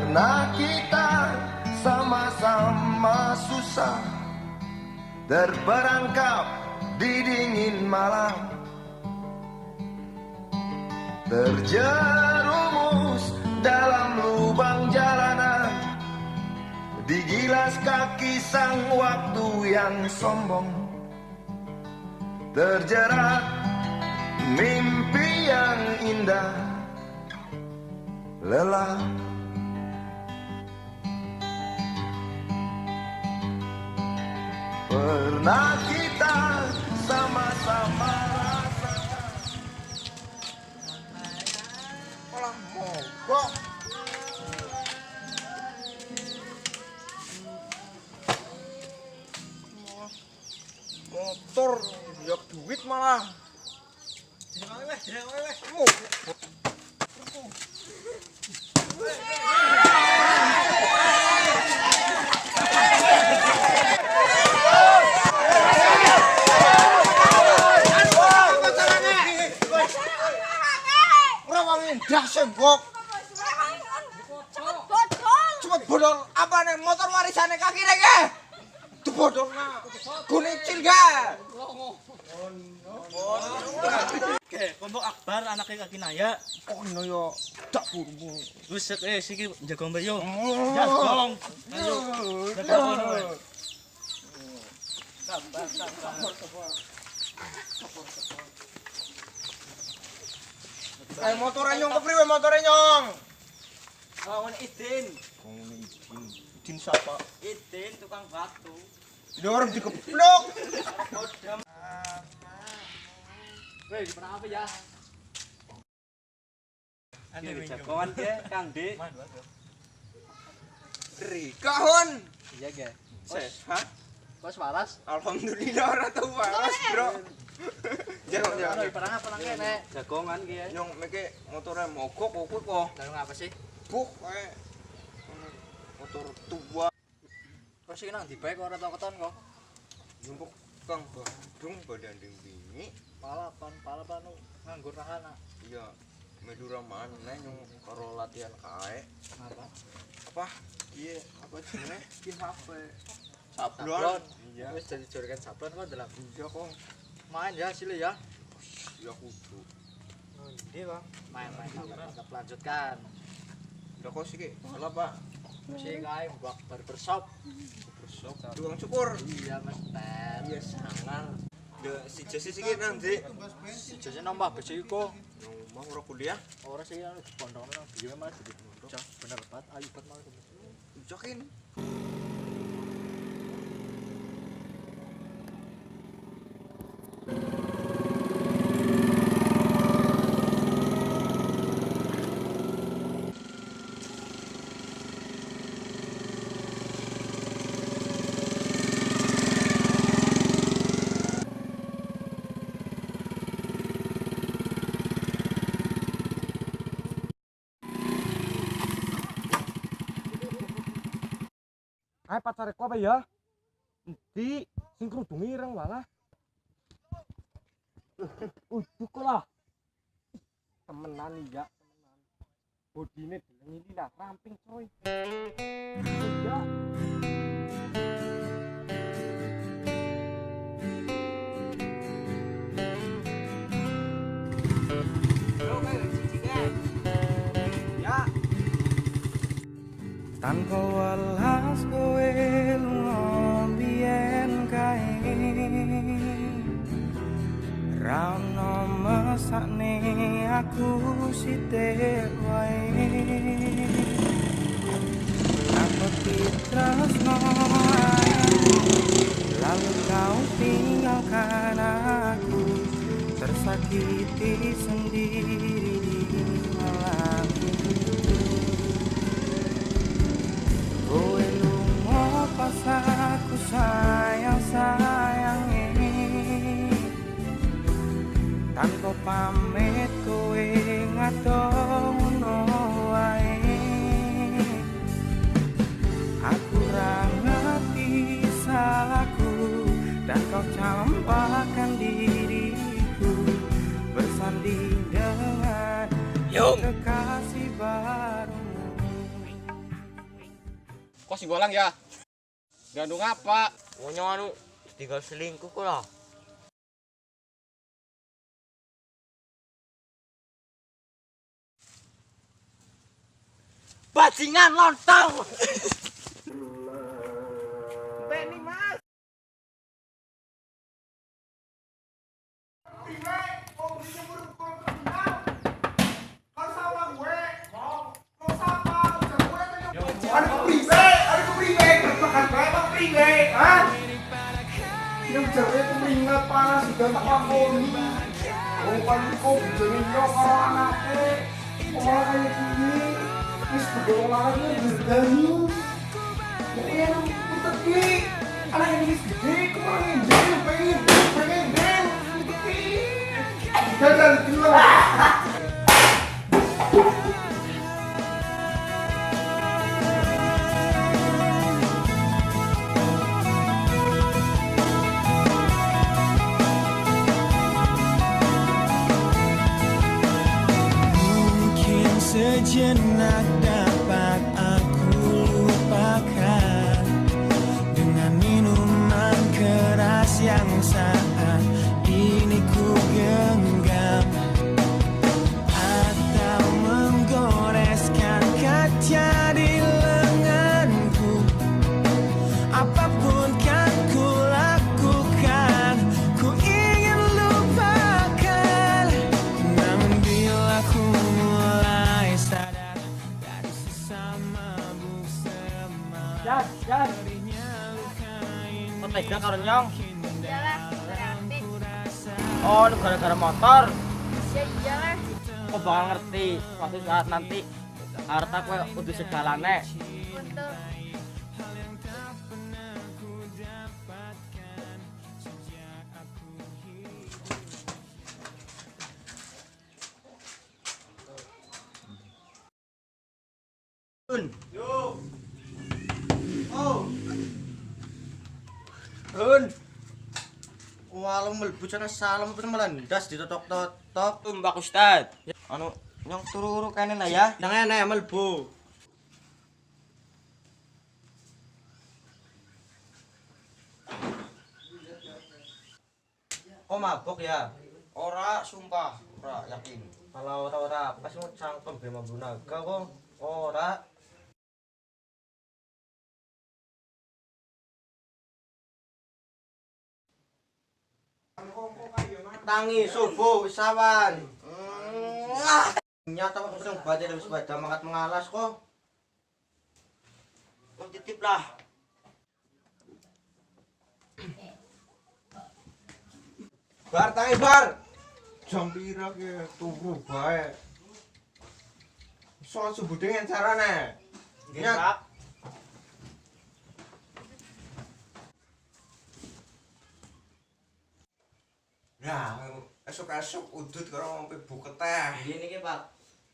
Pernah kita sama-sama susah, terperangkap di dingin malam, terjerumus dalam lubang jalanan, digilas kaki sang waktu yang sombong, terjerat mimpi yang indah, lelah. Pernah kita sama-sama rasakan. Olah mogok. Motor ya duit malah. Dah sembok. Cepet bodol apa nih motor warisane kaki nege? Tuh bodolna. Kunicil ga? Oke, kelompok Akbar anaknya kaki naya. Oh no yo, tak buru. Wis siki jago mbak yo. Jagong. Ayo. Jagong. Ayo motornya nyong kepriwe motornya nyong? Lawan Idin. Idin siapa? Idin tukang batu. Dia orang dikeplok. Weh, di apa ya? Ane jagoan ke Kang Dik. Kahon. Iya ge. Sehat. Kos waras. Alhamdulillah ora tau waras, Bro. Jangan Ono perang kene. Jagongan ki ya. Nyong meke motornya mogok kok. Lalu ngapa sih? Buk kae. Motor tua. Kok sih nang dibae kok ora tau keton kok. Nyumpuk Kang Bandung badanding wingi. Palapan nganggur rahana. Iya, Medura maneh nyong karo latihan kae. Apa? Apa? Iya, apa jenenge? Ki HP. Sablon. Iya. Wis jadi jorekan sablon kok dalam. Iya kok. Main ya sile ya. Ya kudu. Ini kok main-main tetap lanjutkan. Lah kok sih salah Pak. Mesti kae buat barbershop. Bersok. Tukang cukur. Iya Mas Ten. Iya sangar. Ya si Jesse sih nang Dik. Sejane nambah besi iku. Yang mau ora kuliah. Ora sih anu pondokno nang biye malah jadi pondok. Bener banget ayu banget malah. Ucakin. Ae pacare kowe ya. Endi sing kerudung ireng walah. Uduk lah. Temenan ya, temenan. Bodine dilengi lah ramping coy. Ya. Tanpa welas kowe lunga biyen kae ra ono mesakne aku sithik wae aku tresno lalu kau tinggalkan aku tersakiti sendiri di malam kowe lunga pas aku sayang-sayange tanpa pamit kowe ngadono wae aku ra ngerti salahku dan kau campakkan diriku bersanding dengan kekasih barumu. Apa sih bolang ya? Gandung apa? Pokoknya anu tinggal selingkuh kok lah. Bajingan lontong. Beni mas. Ada kepriwe, makan berapa priwe, ah? Yang jare keringat panas sudah tak lakoni. Oh kan kok jadi yo karo anake. Ora kaya gini. Wis berdolangan berdanyu. Pokoknya putet ki. Anak yang wis gede kemarin jadi pengen ben. Jajan dulu. Mungkin sejenak dapat aku lupakan dengan minuman keras yang saat ini ku genggam, atau menggoreskan kaca di lenganku. Apapun kan ku lakukan, ku ingin lupakan. Namun bila ku mulai sadar dari sesama mabuk Jas, jas. Kok tega karo nyong? Iyalah, berarti. Oh, ini gara-gara motor. Ya iyalah. Kok bakal ngerti suatu saat nanti harta kowe kudu segalane. Betul. Hun. Walau mlebu sana salam terus melandas ditotok-totok. Mbak Ustad. Anu nyong turu-turu kene lah ya. Nang enek mlebu. Oh mabok ya? Ora, sumpah, ora yakin. Kalau ora pas mau cangkem Bima Bunaga kok. Ora. Tangi subuh wisawan. Nyata langsung badhe wis pada mangkat mengalas kok. Kok titip lah. Bar tangi bar. Jam pira ki turu bae. Soal subuh dengan carane. Nggih, Pak. Nah, esuk-esuk udut karo ngombe buket teh. Nggih niki, Pak.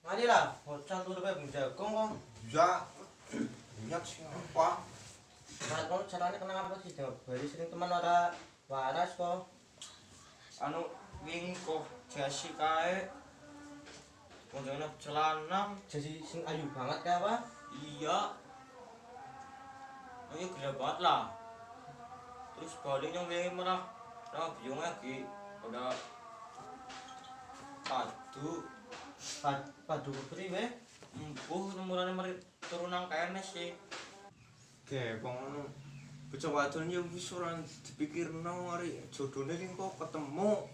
Ngene lah, bocah turu bae bung jagung kok. Ya. Nyat sing apa? Nek kono carane kenang apa sih, Dok? Bari sering teman ora waras kok. Anu wingi kok jasi kae. Konjone celana Jadi sing ayu banget kae apa? iya. Ayo gede banget lah. Terus balik yang wingi malah biung lagi. Udah padu Padu priwe? empuh nomorane mari turun nang kene sih. Oke, wong bocah wadon ya wis ora dipikirno mari jodone ki kok ketemu.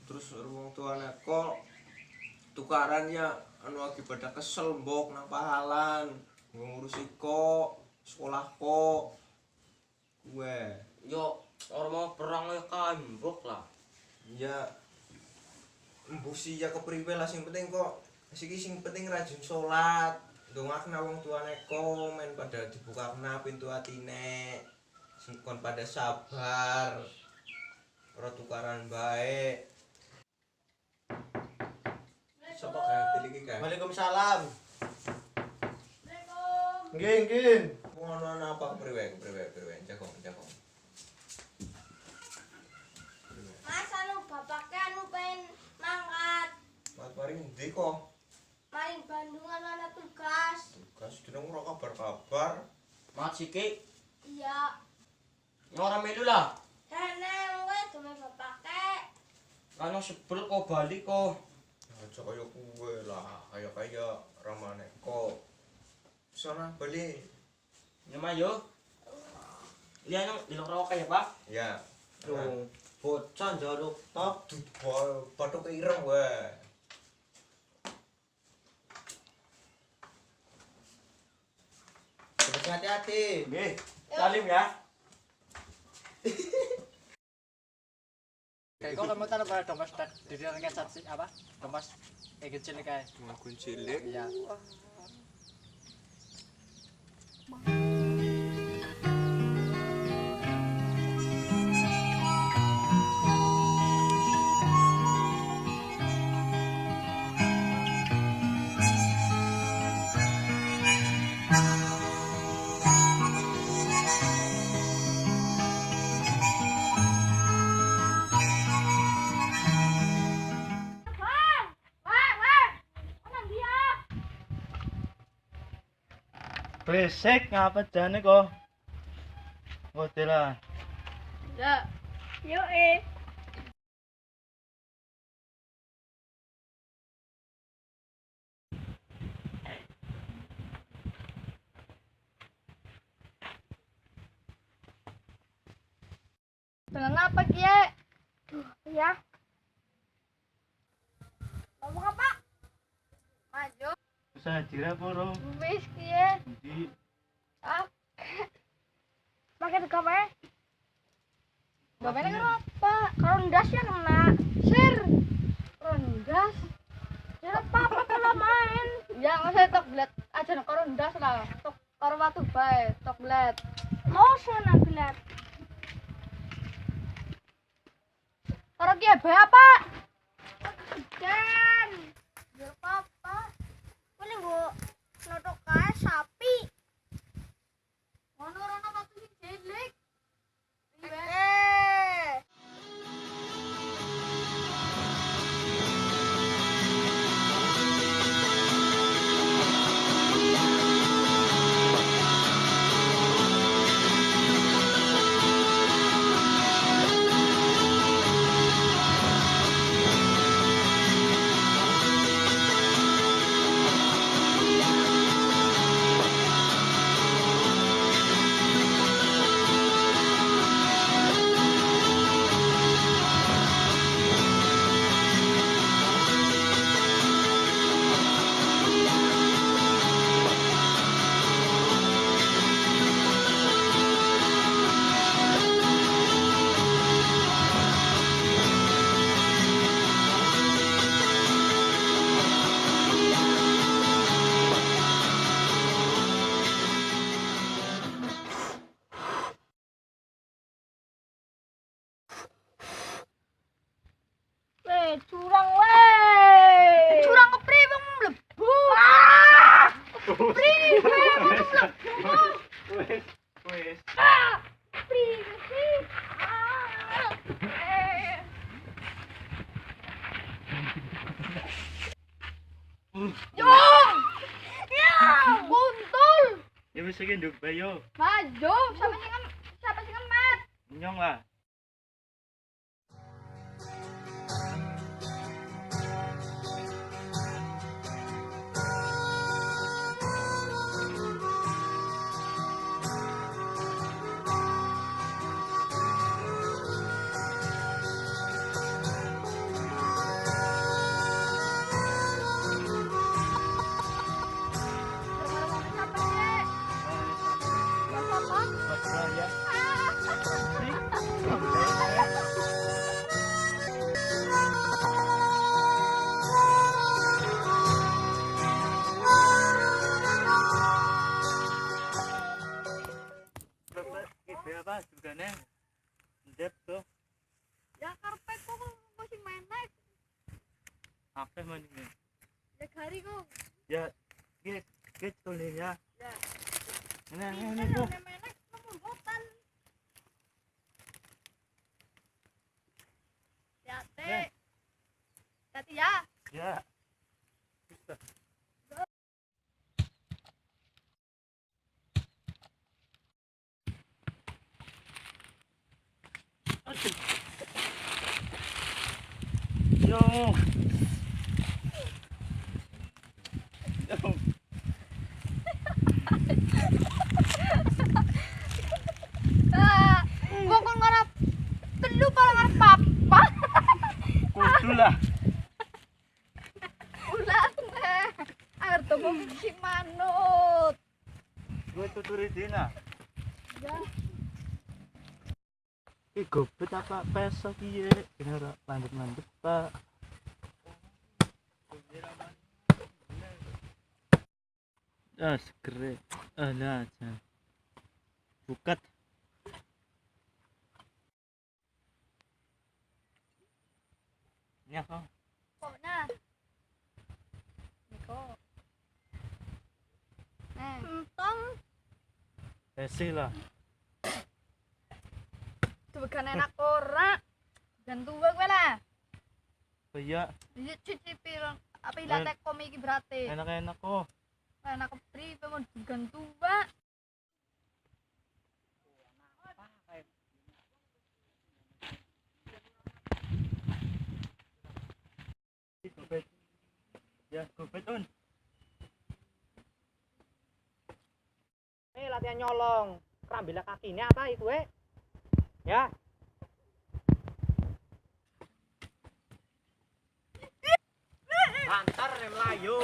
Terus wong tuane kok tukaran ya anu akibat kesel mbok nang pahalan. Ngurusi kok sekolah kok. Yo, orang mau perang ya kambok lah. Ya embuh sih ya kepriwe lah sing penting kok sing penting rajin salat. Ndongakna wong tuane kok men pada dibukakna pintu atine. Sing kon pada sabar. Ora tukaran bae. Sapa kae pilih kae? Waalaikumsalam. Assalamualaikum. Nggih. Ngono apa kepriwe jagong. Mas anu bapaknya anu pengen mangkat. Mas paring ndi kok? Main Bandung anu ana tugas. Tugas dene ora kabar-kabar. Mat siki. Iya. Yang ora melu lah. Kene kowe duwe bapake. Kan sebel kok balik kok. Aja kaya kuwe lah, kaya ramane kok. Sana balik. Nyama yo. Lihat nang diloro kaya Pak. Ya. Tuh, bocah njaluk top. Batuk ireng wae. Hati-hati. Nggih. Salim ya. Kayak kok kamu tahu pada dompet diri orang saksi apa? Dompet kecil nih kayak. Ngaku cilik. Iya. Berisik ngapa jane kok? Modelan. Ya. Yo Dengan apa Kie? Ya. Ngomong apa? Maju. Bisa dira poro. Wis Kie. Di Ah. Pakai gawe. Gawe apa? Karondas ya kena. Sir. Karondas. Ya apa-apa kalau main. Ya nggak usah toklet aja no karondas lah. Tok karo watu bae, toklet. Mau sana glet. Karo ki bae apa? Dan. Ya apa-apa. Ini gua notok kae sapi. Ono waktu sing cilik. Curang weh. Curang ke pri bang mlebu. Pri bang mlebu. wis. Pri sih. Yo. Ya, buntul. Ya wis iki nduk bayo. Maju, siapa sing ngemet? Nyong lah. Siapa sih? Bapak. Bapak ya. Bapak iki apa jugane? Ndep tuh. Ya karpet kok sing menek. Apa mending? Ya gari kok. Ya get tulis ya. Ya. Ini tuh. Menek nomor hotel. Ya, Teh. Tati ya. Ya. dong. Wong kon ngarep telu kalau ngarep papa. Kudu lah. Ulah agar temu si manut. Gue tuturi dina. Ya. Gobet apa peso piye? Kira landep-landep, Pak. Segere. Alah, jan. Bukat. Ya, kok. Kok nah. Niko. Entong. Besi lah. Bukan enak ora. Dan tua gue lah. Iya, Cicipi apa ilang tek komi iki berarti. enak-enak kok. Enak kepriwe mau bukan tua. Gobet. Ya, gobet un. Latihan nyolong. Kerambil kakinya apa itu, Ya. Antar nih Melayu.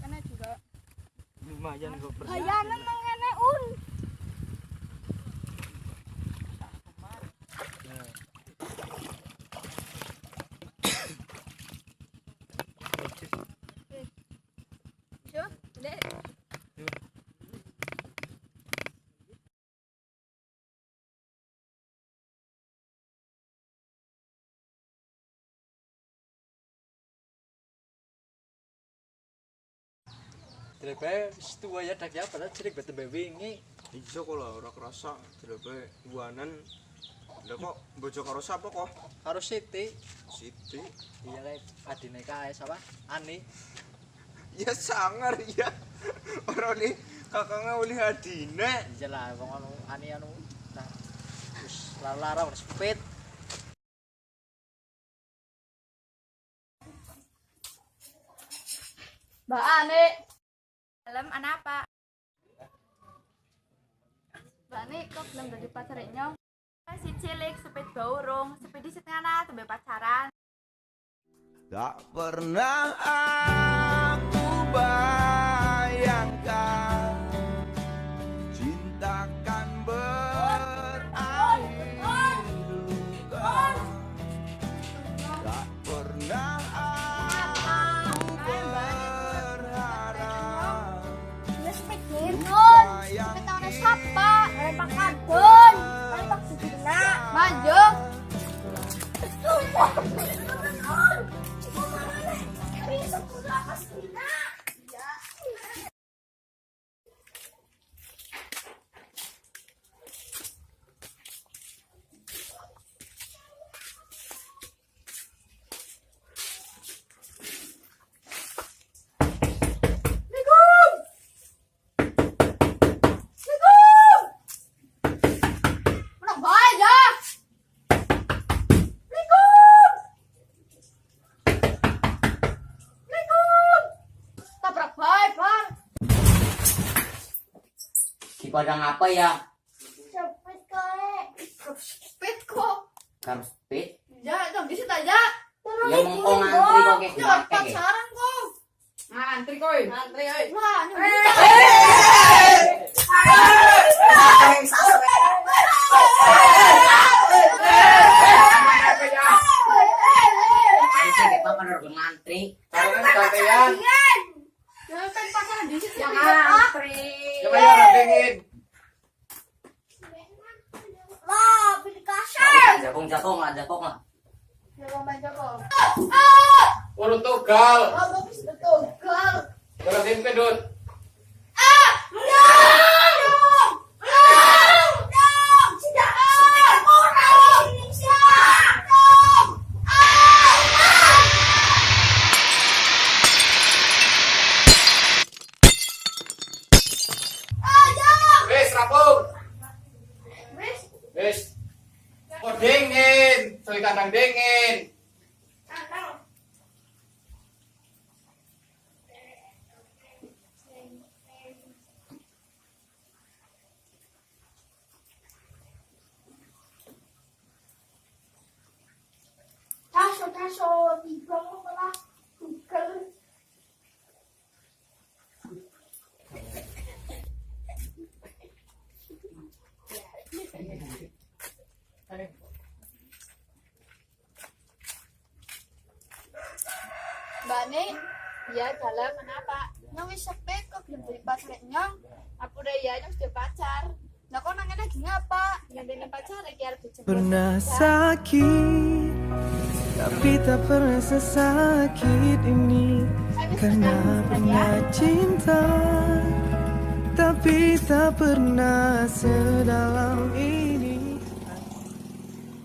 Karena juga Lumayan gue pernah. bayanan nang ngene un. Yo, dek. Drepe wis tuwa ya dak ya padahal cilik bete wingi. Iya kok lah ora kerasa drepe buanan. Lah kok bojo karo sapa kok? Karo Siti. Siti. Iya kae adine kae sapa? Ani. Ya sangar ya. Ora nih kakangnya oleh adine. Iya lah wong anu Ani anu. Nah. Wis lara wis pit. Mbak Ani. Dalam anak apa? Mbak Ani kok belum jadi pacarnya? Si cilik sepet gaurung, sepedi setengah sampai pacaran. Tak pernah aku bayangkan cinta kan berakhir luka. Tak pernah aku berharap luka yang Siapa? Rempak kadon, rempak segina. Maju. Padang apa ya? Sepet kok. Sepet kok. Harus speed. Ya, itu bisa aja. Ya mongko ngantri kok kayak Ya, gimana kayak. pacaran kok. Ngantri koy. Ngantri oi. Wah, Bisa kita kan udah ngantri. Karena sampean. ya kan pacaran di situ. Yang ngantri. Coba ya rapengin. Lah, pilih kasar. Jakong lah. Ya, main jago. Urut tugal. Oh, bisa betul. Terusin pedut. Soy kandang dingin. Taso, tiba mo pala. Google. Bani, ya dalam kenapa? Nyong wis sepet kok belum beli pacar nyong. Apa udah ya nyong sudah pacar. Nah kok nanya lagi ngapa? Yang beli pacar lagi harus dijemput. Pernah sakit, tapi tak pernah sesakit ini. Karena pernah cinta, tapi tak pernah sedalam ini.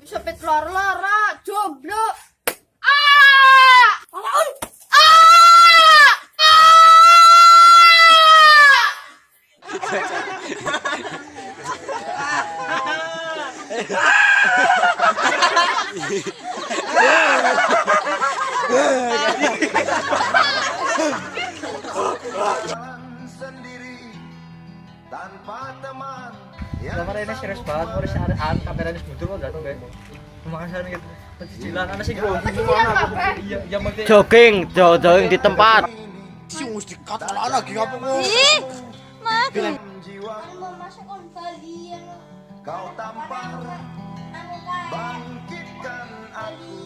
Sepet lor-lora, jomblo. Ah! Alaun! Ah! Sendiri tanpa teman. Kamera ini serius banget, mau disarian kamera ini butuh kok datang guys. Makan sana gitu. Pencicilan anak sih bro. Iya, yang penting Jogging di tempat. Si mesti kata lagi ngapa kok? Ih, mati. Jiwa Mau masuk on Bali ya. kau tampar, Anu kae. bangkitkan aku.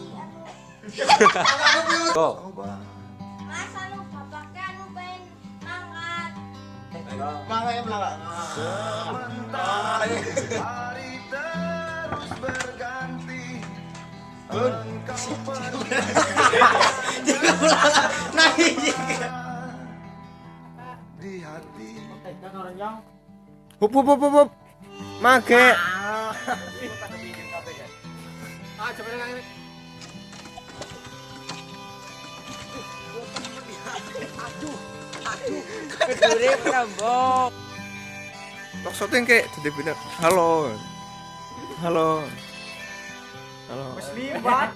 Mas anu bapaknya anu pengen angkat. Sementara hari terus berganti, engkau pergi di hati. Hup. Mage. Kedure prambok. Tok syuting kek dadi bener. Halo. libat.